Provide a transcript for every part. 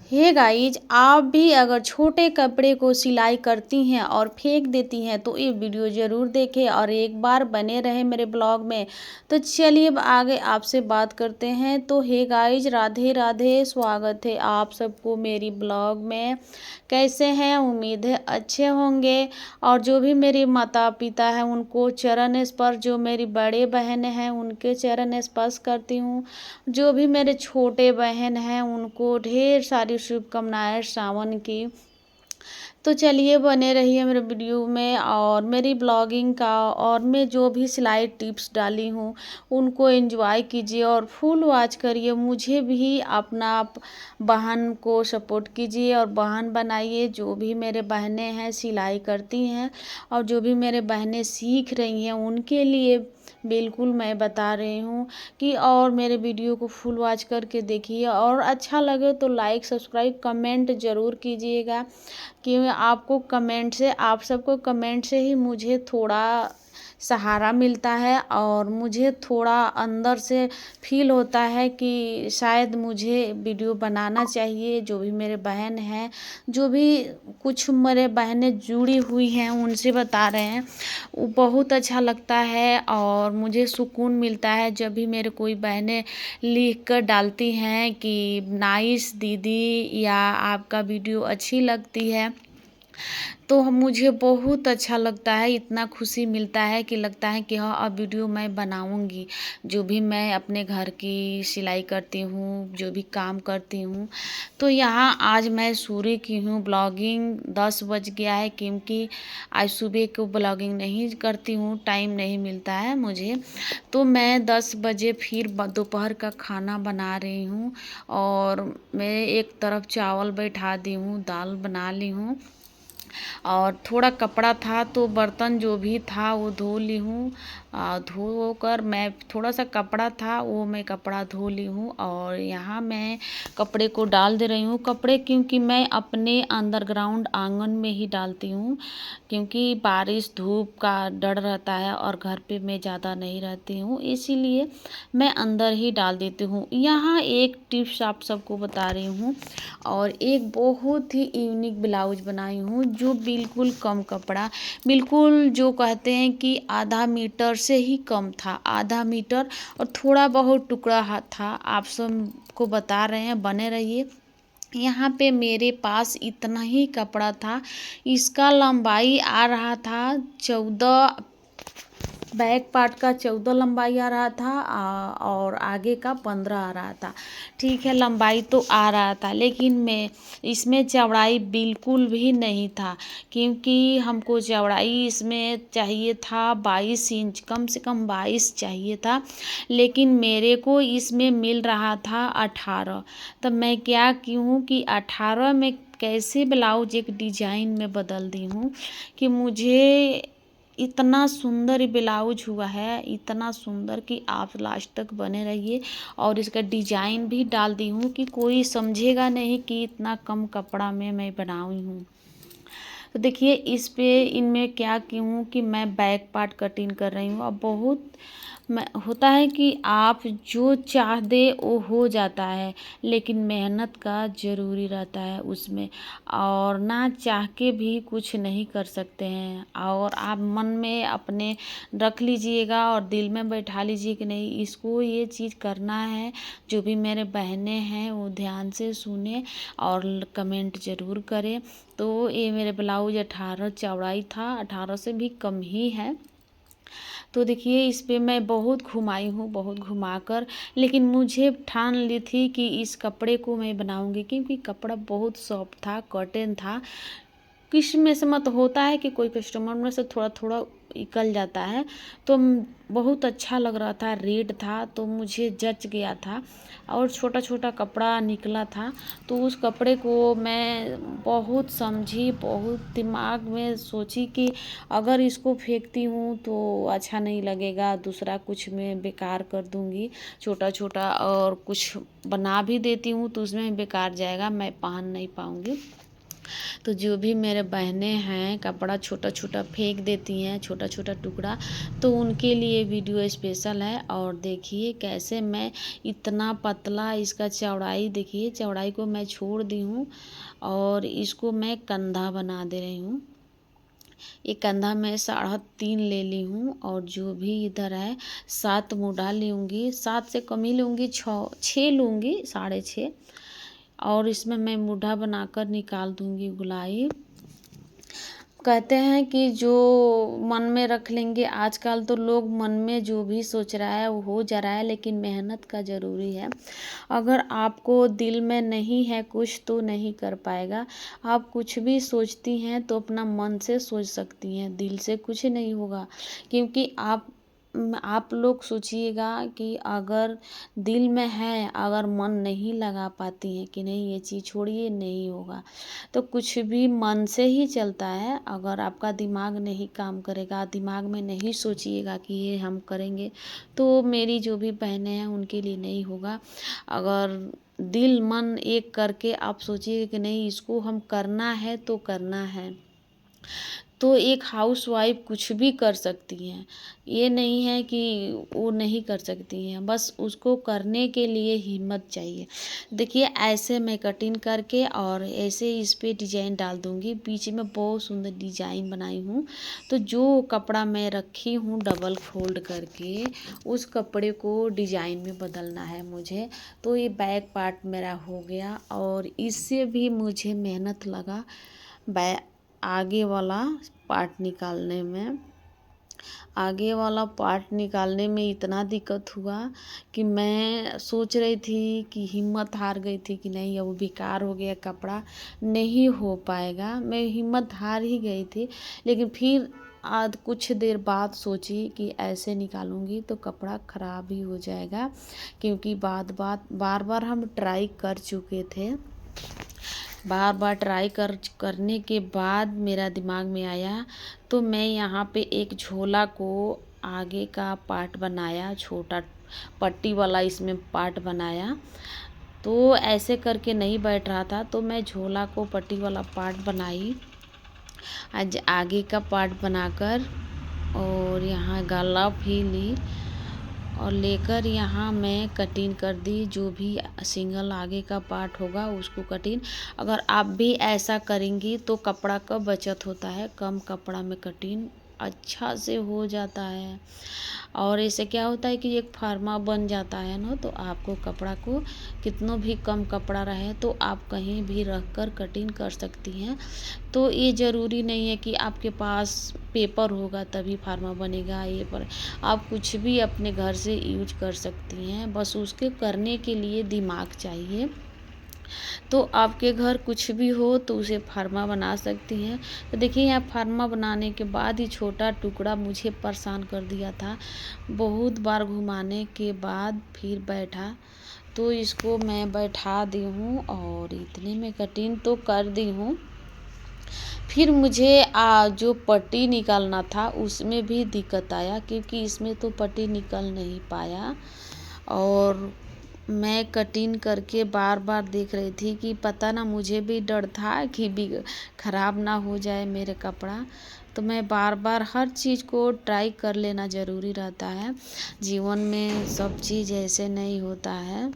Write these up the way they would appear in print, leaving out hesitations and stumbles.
Hey guys, आप भी अगर छोटे कपड़े को सिलाई करती हैं और फेंक देती हैं तो ये वीडियो ज़रूर देखें और एक बार बने रहें मेरे ब्लॉग में। तो चलिए अब आगे आपसे बात करते हैं। तो हे गाइज, राधे राधे, स्वागत है आप सबको मेरी ब्लॉग में। कैसे हैं? उम्मीद है अच्छे होंगे। और जो भी मेरे माता पिता हैं उनको चरण स्पर्श, जो मेरी बड़े बहन हैं उनके चरण स्पर्श करती हूँ। जो भी मेरे छोटे बहन हैं उनको ढेर सारी शुभकामनाएं सावन की। तो चलिए बने रहिए मेरे वीडियो में और मेरी ब्लॉगिंग का, और मैं जो भी सिलाई टिप्स डाली हूँ उनको एंजॉय कीजिए और फुल वॉच करिए। मुझे भी अपना बहन को सपोर्ट कीजिए और बहन बनाइए। जो भी मेरे बहनें हैं सिलाई करती हैं और जो भी मेरे बहनें सीख रही हैं उनके लिए बिल्कुल मैं बता रही हूँ कि और मेरे वीडियो को फुल वॉच करके देखिए और अच्छा लगे तो लाइक सब्सक्राइब कमेंट ज़रूर कीजिएगा। कि आपको कमेंट से, आप सबको कमेंट से ही मुझे थोड़ा सहारा मिलता है और मुझे थोड़ा अंदर से फील होता है कि शायद मुझे वीडियो बनाना चाहिए। जो भी मेरे बहन हैं, जो भी कुछ मेरे बहनें जुड़ी हुई हैं उनसे बता रहे हैं, वो बहुत अच्छा लगता है और मुझे सुकून मिलता है जब भी मेरे कोई बहनें लिख कर डालती हैं कि नाइस दीदी या आपका वीडियो अच्छी लगती है। तो मुझे बहुत अच्छा लगता है, इतना खुशी मिलता है कि लगता है कि हाँ अब वीडियो मैं बनाऊंगी। जो भी मैं अपने घर की सिलाई करती हूँ, जो भी काम करती हूँ। तो यहाँ आज मैं शुरू की हूँ ब्लॉगिंग। 10 बज गया है क्योंकि आज सुबह को ब्लॉगिंग नहीं करती हूँ, टाइम नहीं मिलता है मुझे। तो मैं 10 बजे फिर दोपहर का खाना बना रही हूँ और मैं एक तरफ चावल बैठा दी हूँ, दाल बना ली हूँ और थोड़ा कपड़ा था तो बर्तन जो भी था वो धो ली हूँ। धो कर मैं थोड़ा सा कपड़ा था वो मैं कपड़ा धो ली हूँ और यहाँ मैं कपड़े को डाल दे रही हूँ। कपड़े क्योंकि मैं अपने अंडरग्राउंड आंगन में ही डालती हूँ क्योंकि बारिश धूप का डर रहता है और घर पे मैं ज़्यादा नहीं रहती हूँ, इसीलिए मैं अंदर ही डाल देती हूँ। यहाँ एक टिप्स आप सबको बता रही हूँ और एक बहुत ही यूनिक ब्लाउज बनाई हूँ जो बिल्कुल कम कपड़ा, बिल्कुल जो कहते हैं कि आधा मीटर से ही कम था, आधा मीटर और थोड़ा बहुत टुकड़ा था। आप सबको बता रहे हैं, बने रहिए। यहाँ पे मेरे पास इतना ही कपड़ा था, इसका लंबाई आ रहा था 14, बैक पार्ट का 14 लंबाई आ रहा था और आगे का 15 आ रहा था। ठीक है, लंबाई तो आ रहा था लेकिन मैं इसमें चौड़ाई बिल्कुल भी नहीं था क्योंकि हमको चौड़ाई इसमें चाहिए था 22 इंच, कम से कम 22 चाहिए था लेकिन मेरे को इसमें मिल रहा था 18। तब मैं क्या की हूँ कि 18 में कैसे ब्लाउज एक डिजाइन में बदल दी हूँ कि मुझे इतना सुंदर ब्लाउज हुआ है, इतना सुंदर कि आप लास्ट तक बने रहिए। और इसका डिजाइन भी डाल दी हूँ कि कोई समझेगा नहीं कि इतना कम कपड़ा में मैं बनाई हूँ। तो देखिए इस पे इनमें क्या की हूँ कि मैं बैक पार्ट कटिंग कर रही हूँ। अब बहुत मैं होता है कि आप जो चाह दे वो हो जाता है लेकिन मेहनत का ज़रूरी रहता है उसमें, और ना चाह के भी कुछ नहीं कर सकते हैं। और आप मन में अपने रख लीजिएगा और दिल में बैठा लीजिए कि नहीं इसको ये चीज़ करना है। जो भी मेरे बहनें हैं वो ध्यान से सुने और कमेंट ज़रूर करें। तो ये मेरे ब्लाउज 18 चौड़ाई था, 18 से भी कम ही है। तो देखिए इस पे मैं बहुत घुमाई हूँ, बहुत घुमाकर, लेकिन मुझे ठान ली थी कि इस कपड़े को मैं बनाऊंगी क्योंकि कपड़ा बहुत सॉफ्ट था, कॉटन था। किस में से मत होता है कि कोई कस्टमर में से थोड़ा थोड़ा निकल जाता है। तो बहुत अच्छा लग रहा था, रेड था तो मुझे जच गया था और छोटा छोटा कपड़ा निकला था। तो उस कपड़े को मैं बहुत समझी, बहुत दिमाग में सोची कि अगर इसको फेंकती हूँ तो अच्छा नहीं लगेगा, दूसरा कुछ मैं बेकार कर दूँगी छोटा छोटा, और कुछ बना भी देती हूँ तो उसमें बेकार जाएगा, मैं पहन नहीं पाऊँगी। तो जो भी मेरे बहनें हैं कपड़ा छोटा छोटा फेंक देती हैं, छोटा छोटा टुकड़ा, तो उनके लिए वीडियो स्पेशल है। और देखिए कैसे मैं इतना पतला इसका चौड़ाई, देखिए चौड़ाई को मैं छोड़ दी हूँ और इसको मैं कंधा बना दे रही हूँ। ये कंधा मैं 3.5 ले ली हूँ और जो भी इधर है 7 मूढ़ा लूँगी, 7 से कम ही लूँगी, 6 लूँगी, 6.5। और इसमें मैं मूढ़ा बनाकर निकाल दूँगी गोलाई। कहते हैं कि जो मन में रख लेंगे, आजकल तो लोग मन में जो भी सोच रहा है वो हो जा रहा है, लेकिन मेहनत का ज़रूरी है। अगर आपको दिल में नहीं है कुछ तो नहीं कर पाएगा। आप कुछ भी सोचती हैं तो अपना मन से सोच सकती हैं, दिल से कुछ नहीं होगा। क्योंकि आप लोग सोचिएगा कि अगर दिल में है, अगर मन नहीं लगा पाती हैं कि नहीं ये चीज़ छोड़िए, नहीं होगा। तो कुछ भी मन से ही चलता है। अगर आपका दिमाग नहीं काम करेगा, दिमाग में नहीं सोचिएगा कि ये हम करेंगे, तो मेरी जो भी बहनें हैं उनके लिए नहीं होगा। अगर दिल मन एक करके आप सोचिए कि नहीं इसको हम करना है तो करना है, तो एक हाउसवाइफ कुछ भी कर सकती हैं। ये नहीं है कि वो नहीं कर सकती हैं, बस उसको करने के लिए हिम्मत चाहिए। देखिए ऐसे मैं कटिंग करके और ऐसे इस पे डिजाइन डाल दूँगी। बीच में बहुत सुंदर डिजाइन बनाई हूँ। तो जो कपड़ा मैं रखी हूँ डबल फोल्ड करके, उस कपड़े को डिजाइन में बदलना है मुझे। तो ये बैक पार्ट मेरा हो गया और इससे भी मुझे मेहनत लगा आगे वाला पार्ट निकालने में। आगे वाला पार्ट निकालने में इतना दिक्कत हुआ कि मैं सोच रही थी कि हिम्मत हार गई थी कि नहीं अब बेकार हो गया कपड़ा, नहीं हो पाएगा। मैं हिम्मत हार ही गई थी, लेकिन फिर आज कुछ देर बाद सोची कि ऐसे निकालूंगी तो कपड़ा ख़राब ही हो जाएगा। क्योंकि बार बार हम ट्राई कर चुके थे। बार बार ट्राई करने के बाद मेरा दिमाग में आया, तो मैं यहाँ पे एक झोला को आगे का पार्ट बनाया, छोटा पट्टी वाला इसमें पार्ट बनाया। तो ऐसे करके नहीं बैठ रहा था, तो मैं झोला को पट्टी वाला पार्ट बनाई, आज आगे का पार्ट बनाकर और यहाँ गला भी ली और लेकर यहाँ मैं कटिंग कर दी। जो भी सिंगल आगे का पार्ट होगा उसको कटिंग। अगर आप भी ऐसा करेंगी तो कपड़ा का बचत होता है, कम कपड़ा में कटिंग अच्छा से हो जाता है। और इससे क्या होता है कि एक फार्मा बन जाता है ना, तो आपको कपड़ा को कितना भी कम कपड़ा रहे तो आप कहीं भी रख कर कटिंग कर सकती हैं। तो ये ज़रूरी नहीं है कि आपके पास पेपर होगा तभी फार्मा बनेगा। ये पर आप कुछ भी अपने घर से यूज कर सकती हैं, बस उसके करने के लिए दिमाग चाहिए। तो आपके घर कुछ भी हो तो उसे फार्मा बना सकती हैं। तो देखिए यहाँ फार्मा बनाने के बाद ही छोटा टुकड़ा मुझे परेशान कर दिया था। बहुत बार घुमाने के बाद फिर बैठा, तो इसको मैं बैठा दी हूँ और इतने में कटिंग तो कर दी हूँ। फिर मुझे जो पट्टी निकालना था उसमें भी दिक्कत आया, क्योंकि इसमें तो पट्टी निकल नहीं पाया। और मैं कटिंग करके बार बार देख रही थी कि पता ना, मुझे भी डर था कि ख़राब ना हो जाए मेरे कपड़ा। तो मैं बार बार हर चीज़ को ट्राई कर लेना ज़रूरी रहता है। जीवन में सब चीज़ ऐसे नहीं होता है।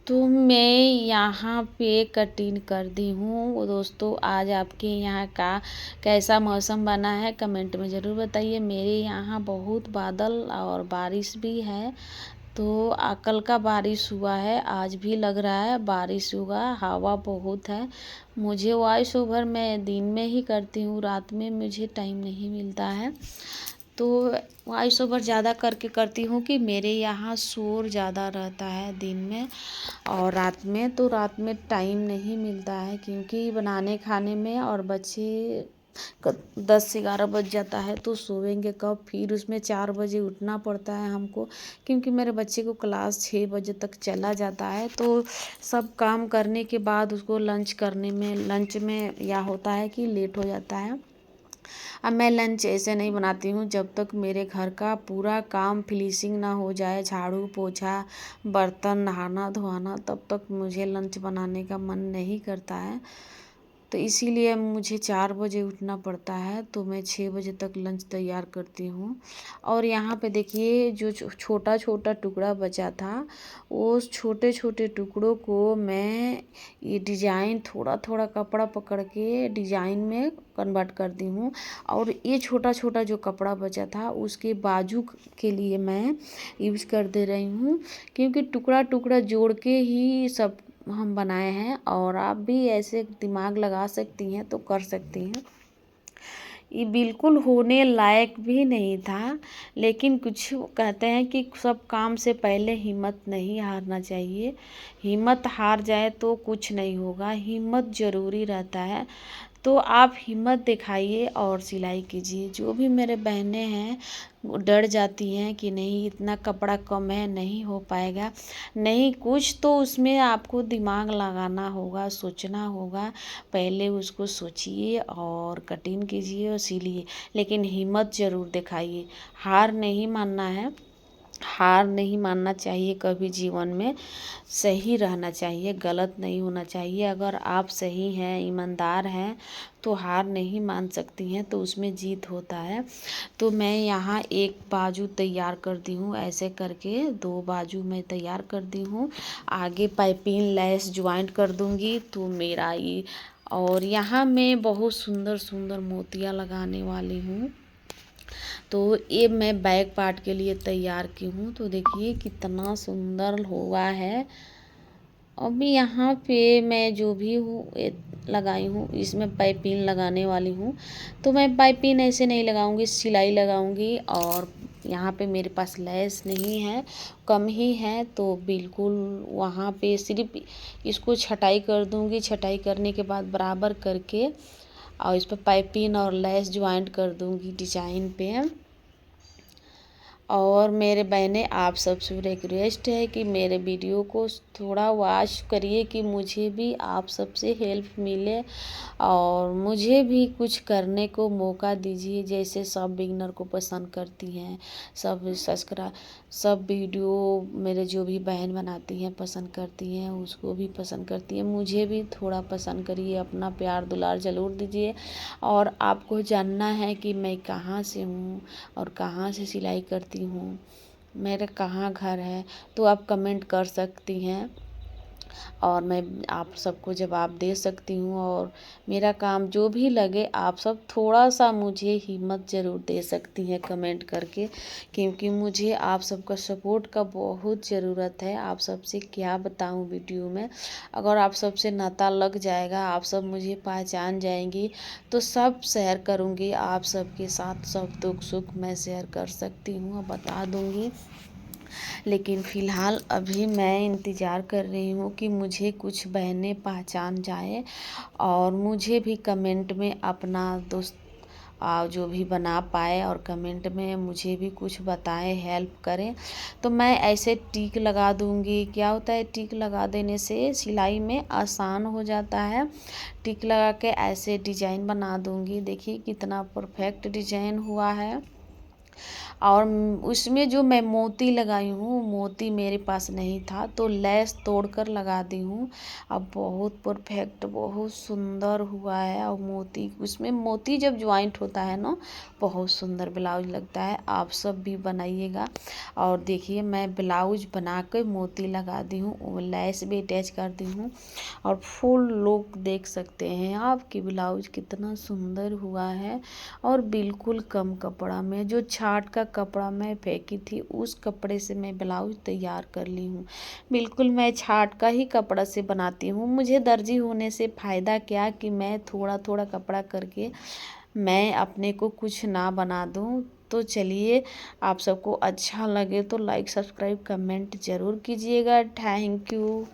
तो मैं यहाँ पे कटिंग कर दी हूँ। दोस्तों आज आपके यहाँ का कैसा मौसम बना है कमेंट में ज़रूर बताइए। मेरे यहाँ बहुत बादल और बारिश भी है। तो कल का बारिश हुआ है, आज भी लग रहा है बारिश होगा, हवा बहुत है। मुझे वॉइस ओवर मैं दिन में ही करती हूँ, रात में मुझे टाइम नहीं मिलता है। तो वॉइस ओवर ज़्यादा करके करती हूँ कि मेरे यहाँ शोर ज़्यादा रहता है दिन में और रात में, तो रात में टाइम नहीं मिलता है क्योंकि बनाने खाने में, और बच्चे 10-11 बज जाता है तो सोएंगे कब, फिर उसमें 4 बजे उठना पड़ता है हमको, क्योंकि मेरे बच्चे को क्लास 6 बजे तक चला जाता है। तो सब काम करने के बाद उसको लंच में यह होता है कि लेट हो जाता है। अब मैं लंच ऐसे नहीं बनाती हूँ जब तक मेरे घर का पूरा काम फिनिशिंग ना हो जाए, झाड़ू पोछा बर्तन नहाना धोना, तब तक मुझे लंच बनाने का मन नहीं करता है। तो इसीलिए मुझे 4 बजे उठना पड़ता है, तो मैं 6 बजे तक लंच तैयार करती हूँ। और यहाँ पे देखिए जो छोटा छोटा टुकड़ा बचा था, उस छोटे छोटे टुकड़ों को मैं ये डिजाइन थोड़ा थोड़ा कपड़ा पकड़ के डिजाइन में कन्वर्ट करती हूँ। और ये छोटा छोटा जो कपड़ा बचा था उसके बाजू के लिए मैं यूज़ कर दे रही हूँ, क्योंकि टुकड़ा टुकड़ा जोड़ के ही सब हम बनाए हैं। और आप भी ऐसे दिमाग लगा सकती हैं तो कर सकती हैं। ये बिल्कुल होने लायक भी नहीं था, लेकिन कुछ कहते हैं कि सब काम से पहले हिम्मत नहीं हारना चाहिए। हिम्मत हार जाए तो कुछ नहीं होगा, हिम्मत ज़रूरी रहता है। तो आप हिम्मत दिखाइए और सिलाई कीजिए। जो भी मेरे बहनें हैं वो डर जाती हैं कि नहीं इतना कपड़ा कम है, नहीं हो पाएगा। नहीं, कुछ तो उसमें आपको दिमाग लगाना होगा, सोचना होगा। पहले उसको सोचिए और कटिंग कीजिए और सिलिए, लेकिन हिम्मत ज़रूर दिखाइए। हार नहीं मानना है, हार नहीं मानना चाहिए कभी जीवन में। सही रहना चाहिए, गलत नहीं होना चाहिए। अगर आप सही हैं, ईमानदार हैं, तो हार नहीं मान सकती हैं, तो उसमें जीत होता है। तो मैं यहाँ एक बाजू तैयार करती हूँ, ऐसे करके 2 बाजू मैं तैयार करती हूँ। आगे पाइपिंग लेस ज्वाइंट कर दूँगी तो मेरा ये। और यहाँ मैं बहुत सुंदर सुंदर मोतियाँ लगाने वाली हूँ। तो ये मैं बैक पार्ट के लिए तैयार की हूँ। तो देखिए कितना सुंदर हुआ है। अभी यहाँ पे मैं जो भी हूँ लगाई हूँ, इसमें पाइपिंग लगाने वाली हूँ। तो मैं पाइपिंग ऐसे नहीं लगाऊंगी, सिलाई लगाऊंगी। और यहाँ पे मेरे पास लेस नहीं है, कम ही है, तो बिल्कुल वहाँ पे सिर्फ इसको छटाई कर दूंगी। छटाई करने के बाद बराबर करके और इस पर पाइपिंग और लेस ज्वाइंट कर दूंगी डिजाइन पे। और मेरे बहनें, आप सबसे रिक्वेस्ट है कि मेरे वीडियो को थोड़ा वॉच करिए कि मुझे भी आप सबसे हेल्प मिले और मुझे भी कुछ करने को मौका दीजिए। जैसे सब बिगनर को पसंद करती हैं, सब वीडियो मेरे जो भी बहन बनाती हैं पसंद करती हैं, उसको भी पसंद करती हैं। मुझे भी थोड़ा पसंद करिए, अपना प्यार दुलार ज़रूर दीजिए। और आपको जानना है कि मैं कहाँ से हूँ और कहाँ से सिलाई करती हूँ, मेरा कहाँ घर है, तो आप कमेंट कर सकती हैं और मैं आप सबको जवाब दे सकती हूँ। और मेरा काम जो भी लगे, आप सब थोड़ा सा मुझे हिम्मत ज़रूर दे सकती हैं कमेंट करके, क्योंकि मुझे आप सबका सपोर्ट का बहुत ज़रूरत है। आप सबसे क्या बताऊँ वीडियो में, अगर आप सबसे नाता लग जाएगा, आप सब मुझे पहचान जाएंगी, तो सब शेयर करूँगी आप सबके साथ। सब दुख सुख मैं शेयर कर सकती हूँ और बता दूँगी। लेकिन फ़िलहाल अभी मैं इंतज़ार कर रही हूँ कि मुझे कुछ बहनें पहचान जाएं और मुझे भी कमेंट में अपना दोस्त जो भी बना पाए और कमेंट में मुझे भी कुछ बताएं, हेल्प करें। तो मैं ऐसे टिक लगा दूँगी। क्या होता है, टिक लगा देने से सिलाई में आसान हो जाता है। टिक लगा के ऐसे डिजाइन बना दूँगी। देखिए कितना परफेक्ट डिजाइन हुआ है। और उसमें जो मैं मोती लगाई हूँ, मोती मेरे पास नहीं था, तो लेस तोड़कर लगा दी हूँ। अब बहुत परफेक्ट, बहुत सुंदर हुआ है। और मोती, उसमें मोती जब ज्वाइंट होता है ना, बहुत सुंदर ब्लाउज लगता है। आप सब भी बनाइएगा। और देखिए मैं ब्लाउज बना कर मोती लगा दी हूँ, वो लेस भी अटैच कर दी हूँ। और फुल लुक देख सकते हैं आप कि ब्लाउज कितना सुंदर हुआ है। और बिल्कुल कम कपड़ा में, जो छाट का कपड़ा मैं फेंकी थी उस कपड़े से मैं ब्लाउज तैयार कर ली हूँ। बिल्कुल मैं छाट का ही कपड़ा से बनाती हूँ। मुझे दर्जी होने से फ़ायदा क्या कि मैं थोड़ा थोड़ा कपड़ा करके मैं अपने को कुछ ना बना दूँ। तो चलिए, आप सबको अच्छा लगे तो लाइक सब्सक्राइब कमेंट ज़रूर कीजिएगा। Thank you.